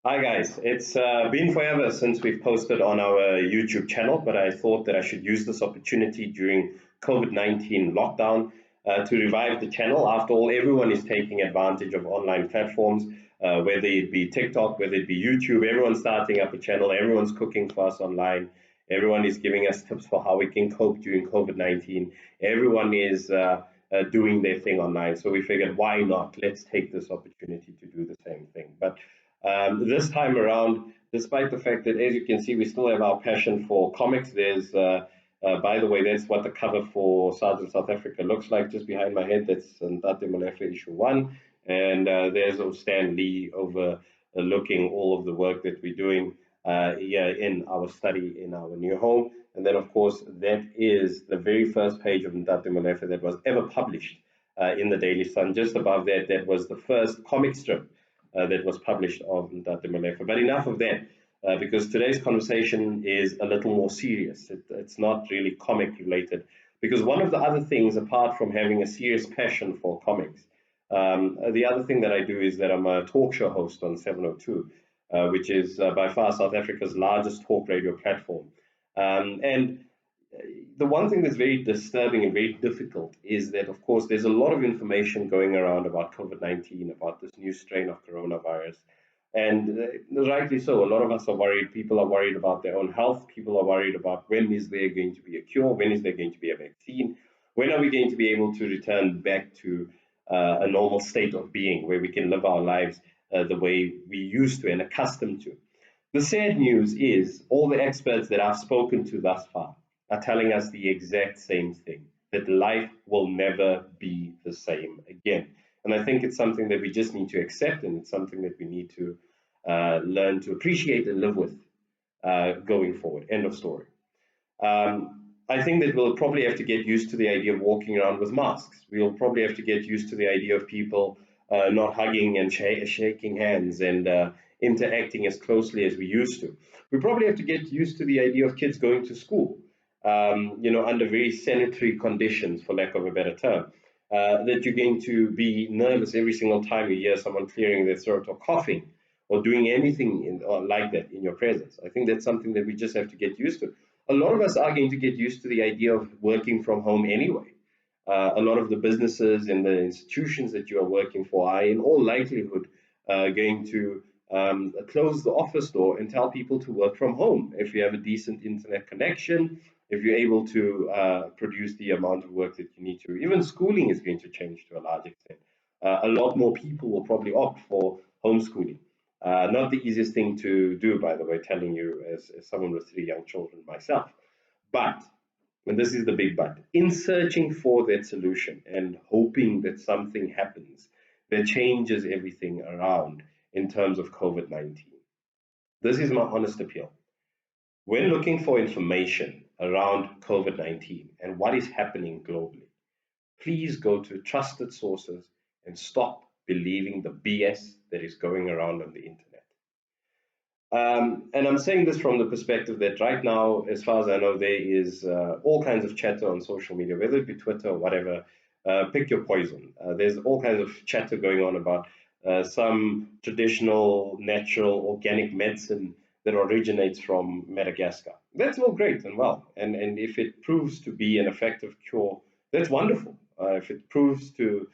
Hi guys, it's been forever since we've posted on our YouTube channel, but I thought that I should use this opportunity during COVID-19 lockdown to revive the channel. After all, everyone is taking advantage of online platforms, whether it be TikTok, whether it be YouTube, everyone's starting up a channel, everyone's cooking for us online, everyone is giving us tips for how we can cope during COVID-19. Everyone is doing their thing online. So we figured, why not? Let's take this opportunity to do the same thing. But this time around, despite the fact that, as you can see, we still have our passion for comics. By the way, that's what the cover for Sergeant South Africa looks like just behind my head. That's Ntate Molefe issue 1. And there's Stan Lee overlooking all of the work that we're doing here in our study in our new home. And then, of course, that is the very first page of Ntate Molefe that was ever published in the Daily Sun. Just above that, that was the first comic strip that was published of Ntate Molefe. But enough of that, because today's conversation is a little more serious. It's not really comic related, because one of the other things, apart from having a serious passion for comics, the other thing that I do is that I'm a talk show host on 702, which is by far South Africa's largest talk radio platform. And the one thing that's very disturbing and very difficult is that, of course, there's a lot of information going around about COVID-19, about this new strain of coronavirus. And rightly so, a lot of us are worried. People are worried about their own health. People are worried about when is there going to be a cure? When is there going to be a vaccine? When are we going to be able to return back to a normal state of being where we can live our lives the way we used to and accustomed to? The sad news is all the experts that I've spoken to thus far are telling us the exact same thing, that life will never be the same again. And I think it's something that we just need to accept, and it's something that we need to learn to appreciate and live with going forward. End of story. I think that we'll probably have to get used to the idea of walking around with masks. We'll probably have to get used to the idea of people not hugging and shaking hands and interacting as closely as we used to. We probably have to get used to the idea of kids going to school, under very sanitary conditions, for lack of a better term. That you're going to be nervous every single time you hear someone clearing their throat or coughing or doing anything like that in your presence. I think that's something that we just have to get used to. A lot of us are going to get used to the idea of working from home anyway. A lot of the businesses and the institutions that you are working for are, in all likelihood, going to close the office door and tell people to work from home if you have a decent internet connection, if you're able to produce the amount of work that you need to. Even schooling is going to change to a large extent. A lot more people will probably opt for homeschooling. Not the easiest thing to do, by the way, telling you as someone with 3 young children myself. But, and this is the big but, in searching for that solution and hoping that something happens that changes everything around in terms of COVID-19, this is my honest appeal. When looking for information around COVID-19 and what is happening globally, please go to trusted sources and stop believing the BS that is going around on the internet. And I'm saying this from the perspective that right now, as far as I know, there is all kinds of chatter on social media, whether it be Twitter or whatever. Pick your poison. There's all kinds of chatter going on about some traditional, natural, organic medicine that originates from Madagascar. That's all great and well. And if it proves to be an effective cure, that's wonderful. If it proves to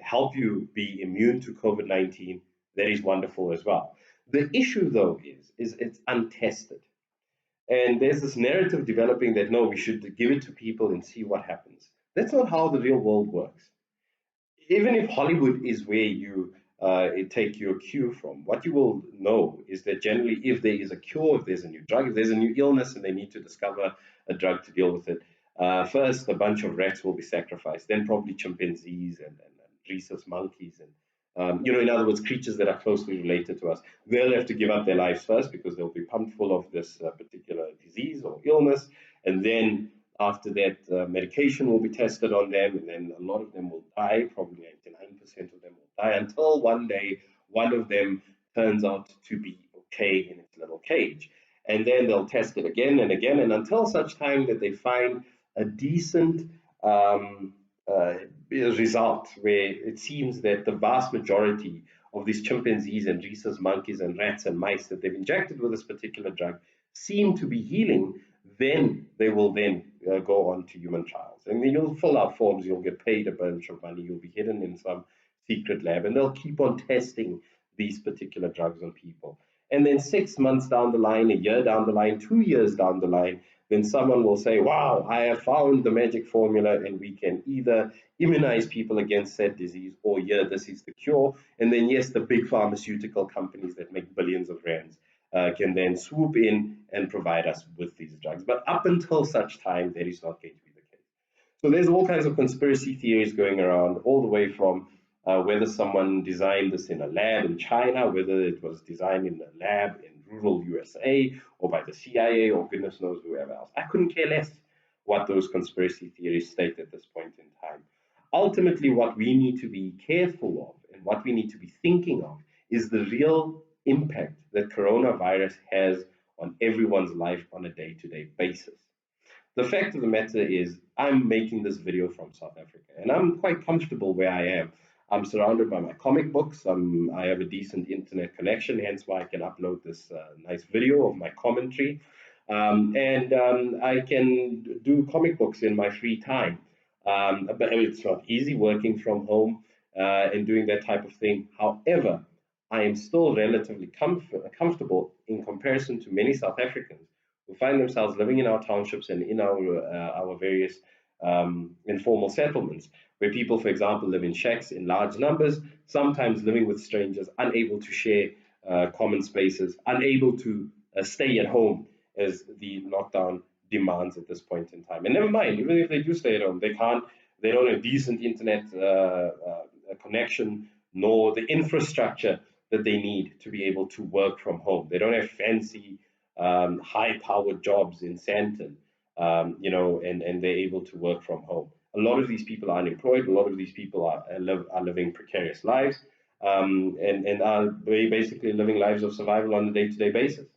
help you be immune to COVID-19, that is wonderful as well. The issue, though, is it's untested. And there's this narrative developing that, no, we should give it to people and see what happens. That's not how the real world works. Even if Hollywood is where you take your cue from, what you will know is that generally, if there is a cure, if there's a new drug, if there's a new illness and they need to discover a drug to deal with it, first a bunch of rats will be sacrificed, then probably chimpanzees and rhesus monkeys and in other words, creatures that are closely related to us. They'll have to give up their lives first because they'll be pumped full of this particular disease or illness. And then after that, medication will be tested on them. And then a lot of them will die. Probably 99% of them will die until one day one of them turns out to be okay in its little cage. And then they'll test it again and again. And until such time that they find a decent result where it seems that the vast majority of these chimpanzees and rhesus monkeys and rats and mice that they've injected with this particular drug seem to be healing, then they will then go on to human trials. And then you'll fill out forms, you'll get paid a bunch of money, you'll be hidden in some secret lab, and they'll keep on testing these particular drugs on people. And then 6 months down the line, a year down the line, 2 years down the line, then someone will say, wow, I have found the magic formula, and we can either immunize people against said disease, or yeah, this is the cure. And then, yes, the big pharmaceutical companies that make billions of rands can then swoop in and provide us with these drugs. But up until such time, that is not going to be the case. So there's all kinds of conspiracy theories going around, all the way from whether someone designed this in a lab in China, whether it was designed in a lab in rural USA, or by the CIA, or goodness knows whoever else. I couldn't care less what those conspiracy theories state at this point in time. Ultimately, what we need to be careful of and what we need to be thinking of is the real impact that coronavirus has on everyone's life on a day-to-day basis. The fact of the matter is, I'm making this video from South Africa, and I'm quite comfortable where I am. I'm surrounded by my comic books. I have a decent internet connection, hence why I can upload this nice video of my commentary. And I can do comic books in my free time. But it's not easy working from home and doing that type of thing. However, I am still relatively comfortable in comparison to many South Africans who find themselves living in our townships and in our various informal settlements, where people, for example, live in shacks in large numbers, sometimes living with strangers, unable to share common spaces, unable to stay at home as the lockdown demands at this point in time. And never mind, even if they do stay at home, they don't have decent internet connection, nor the infrastructure that they need to be able to work from home. They don't have fancy, high-powered jobs in Sandton, and they're able to work from home. A lot of these people are unemployed. A lot of these people are living precarious lives, and are basically living lives of survival on a day-to-day basis.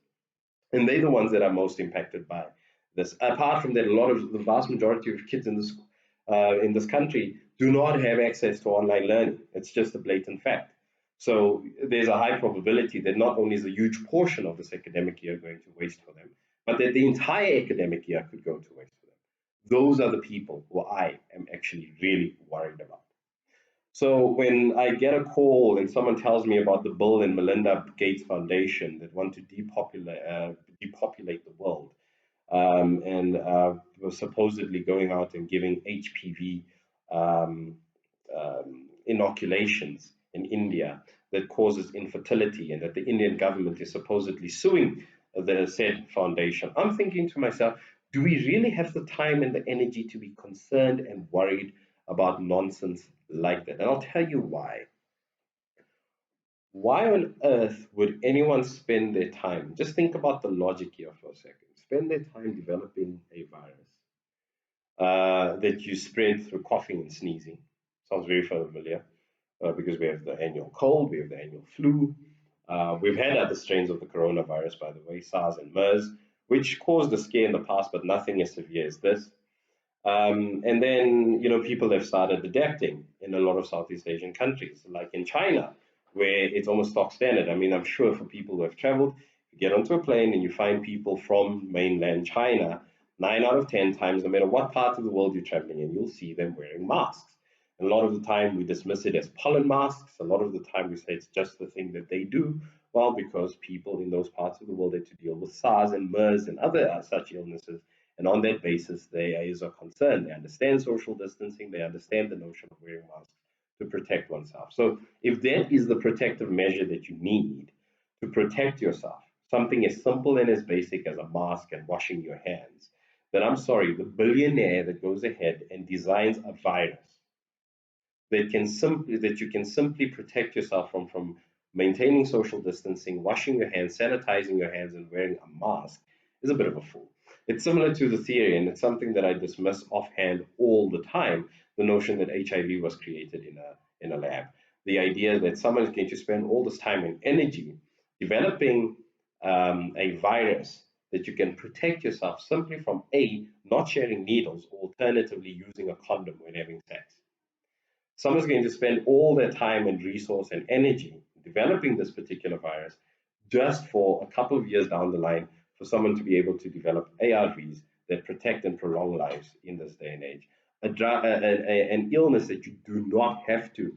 And they're the ones that are most impacted by this. Apart from that, the vast majority of kids in this country do not have access to online learning. It's just a blatant fact. So there's a high probability that not only is a huge portion of this academic year going to waste for them, but that the entire academic year could go to waste for them. Those are the people who I am actually really worried about. So when I get a call and someone tells me about the Bill and Melinda Gates Foundation that want to depopulate the world, and was supposedly going out and giving HPV um, inoculations in India that causes infertility, and that the Indian government is supposedly suing the said foundation, I'm thinking to myself, do we really have the time and the energy to be concerned and worried about nonsense like that? And I'll tell you why. Why on earth would anyone spend their time? Just think about the logic here for a second. Spend their time developing a virus that you spread through coughing and sneezing. Sounds very familiar because we have the annual cold, we have the annual flu. We've had other strains of the coronavirus, by the way, SARS and MERS, which caused a scare in the past, but nothing as severe as this. And then, people have started adapting in a lot of Southeast Asian countries, like in China, where it's almost stock standard. I mean, I'm sure for people who have traveled, you get onto a plane and you find people from mainland China, 9 out of 10 times, no matter what part of the world you're traveling in, you'll see them wearing masks. And a lot of the time we dismiss it as pollen masks. A lot of the time we say it's just the thing that they do. Well, because people in those parts of the world had to deal with SARS and MERS and other such illnesses. And on that basis, there is a concern. They understand social distancing. They understand the notion of wearing masks to protect oneself. So if that is the protective measure that you need to protect yourself, something as simple and as basic as a mask and washing your hands, then I'm sorry, the billionaire that goes ahead and designs a virus that you can simply protect yourself from maintaining social distancing, washing your hands, sanitizing your hands, and wearing a mask is a bit of a fool. It's similar to the theory, and it's something that I dismiss offhand all the time, the notion that HIV was created in a lab. The idea that someone is going to spend all this time and energy developing a virus that you can protect yourself simply from A, not sharing needles, or alternatively using a condom when having sex. Someone's going to spend all their time and resource and energy developing this particular virus just for a couple of years down the line for someone to be able to develop ARVs that protect and prolong lives in this day and age. An illness that you do not have to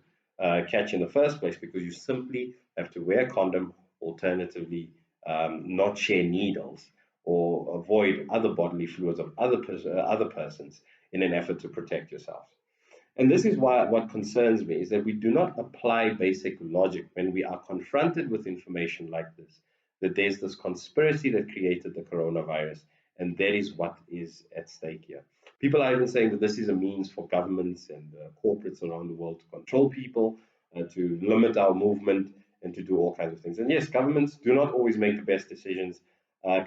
catch in the first place because you simply have to wear a condom, alternatively, not share needles or avoid other bodily fluids of other persons in an effort to protect yourself. And this is why what concerns me is that we do not apply basic logic when we are confronted with information like this, that there's this conspiracy that created the coronavirus, and that is what is at stake here. People are even saying that this is a means for governments and corporates around the world to control people, to limit our movement, and to do all kinds of things. And yes, governments do not always make the best decisions.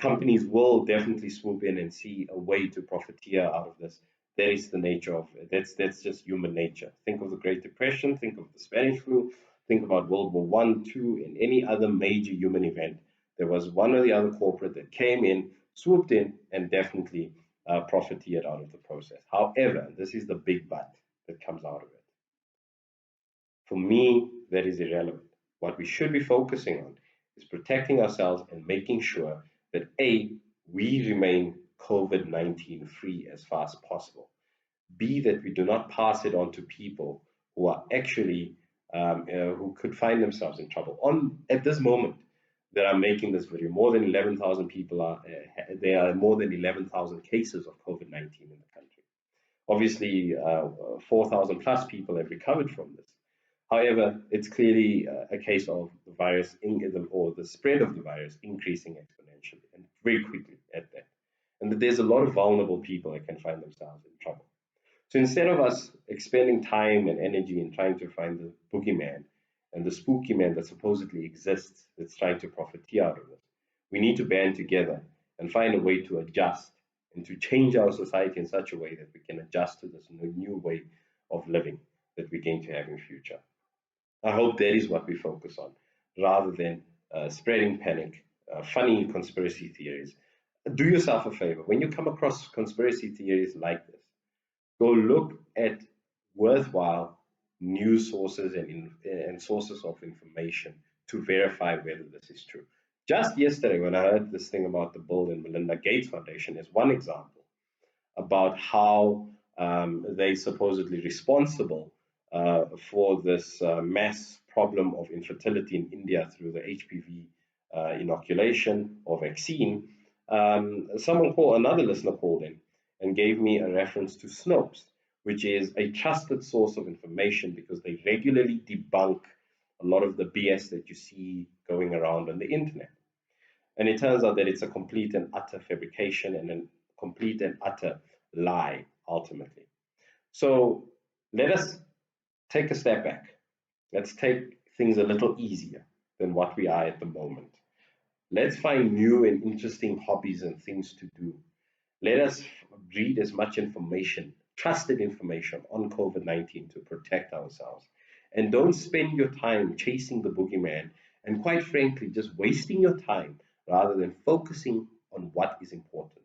Companies will definitely swoop in and see a way to profiteer out of this. That is the nature of it. That's just human nature. Think of the Great Depression, think of the Spanish flu, think about World War One, II, and any other major human event. There was one or the other corporate that came in, swooped in, and definitely profiteered out of the process. However, this is the big but that comes out of it. For me, that is irrelevant. What we should be focusing on is protecting ourselves and making sure that A, we remain COVID-19 free as far as possible. B, that we do not pass it on to people who are actually, who could find themselves in trouble. At this moment that I'm making this video, more than 11,000 people there are more than 11,000 cases of COVID-19 in the country. Obviously, 4,000 plus people have recovered from this. However, it's clearly a case of the virus or the spread of the virus increasing exponentially and very quickly at that. And that there's a lot of vulnerable people that can find themselves in trouble. So instead of us expending time and energy in trying to find the boogeyman and the spooky man that supposedly exists that's trying to profiteer out of this, we need to band together and find a way to adjust and to change our society in such a way that we can adjust to this new way of living that we're going to have in future. I hope that is what we focus on, rather than spreading panic, funny conspiracy theories. Do yourself a favor. When you come across conspiracy theories like this, go look at worthwhile news sources and sources of information to verify whether this is true. Just yesterday, when I heard this thing about the Bill and Melinda Gates Foundation, is one example about how they supposedly responsible for this mass problem of infertility in India through the HPV inoculation or vaccine. Another listener called in and gave me a reference to Snopes, which is a trusted source of information because they regularly debunk a lot of the BS that you see going around on the internet. And it turns out that it's a complete and utter fabrication and a complete and utter lie, ultimately. So let us take a step back. Let's take things a little easier than what we are at the moment. Let's find new and interesting hobbies and things to do. Let us read as much information, trusted information on COVID-19 to protect ourselves. And don't spend your time chasing the boogeyman and, quite frankly, just wasting your time rather than focusing on what is important.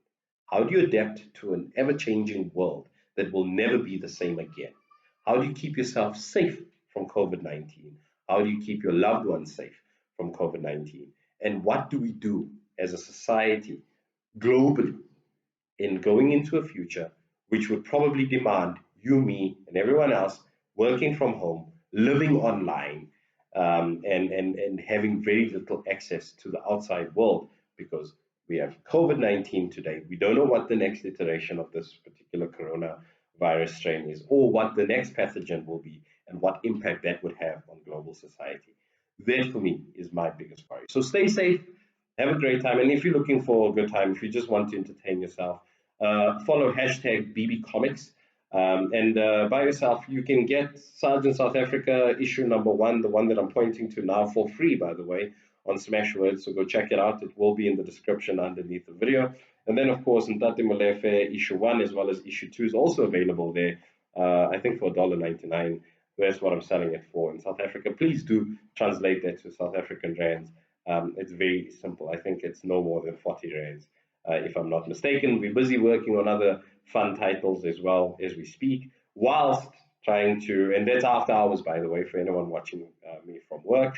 How do you adapt to an ever-changing world that will never be the same again? How do you keep yourself safe from COVID-19? How do you keep your loved ones safe from COVID-19? And what do we do as a society globally in going into a future which would probably demand you, me, and everyone else working from home, living online, and having very little access to the outside world because we have COVID-19 today. We don't know what the next iteration of this particular coronavirus strain is or what the next pathogen will be and what impact that would have on global society. That, for me, is my biggest worry. So stay safe, have a great time, and if you're looking for a good time, if you just want to entertain yourself, follow hashtag BBComics, and by yourself, you can get Sergeant South Africa issue #1, the one that I'm pointing to now, for free, by the way, on Smashwords. So go check it out. It will be in the description underneath the video. And then, of course, Ntate Molefe issue 1 as well as issue 2 is also available there, I think for $1.99. That's what I'm selling it for in South Africa. Please do translate that to South African rands. It's very simple. I think it's no more than 40 rands, if I'm not mistaken. We're busy working on other fun titles as well as we speak, whilst trying to, and that's after hours, by the way, for anyone watching me from work.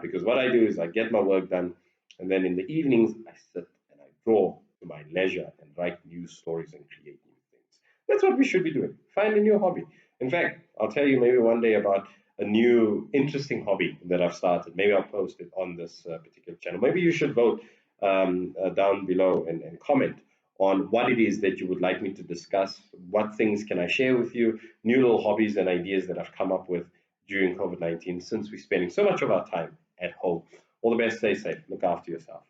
because what I do is I get my work done, and then in the evenings I sit and I draw to my leisure and write new stories and create new things. That's what we should be doing. Find a new hobby. In fact, I'll tell you maybe one day about a new interesting hobby that I've started. Maybe I'll post it on this particular channel. Maybe you should vote down below and comment on what it is that you would like me to discuss. What things can I share with you? New little hobbies and ideas that I've come up with during COVID-19, since we're spending so much of our time at home. All the best, stay safe, look after yourself.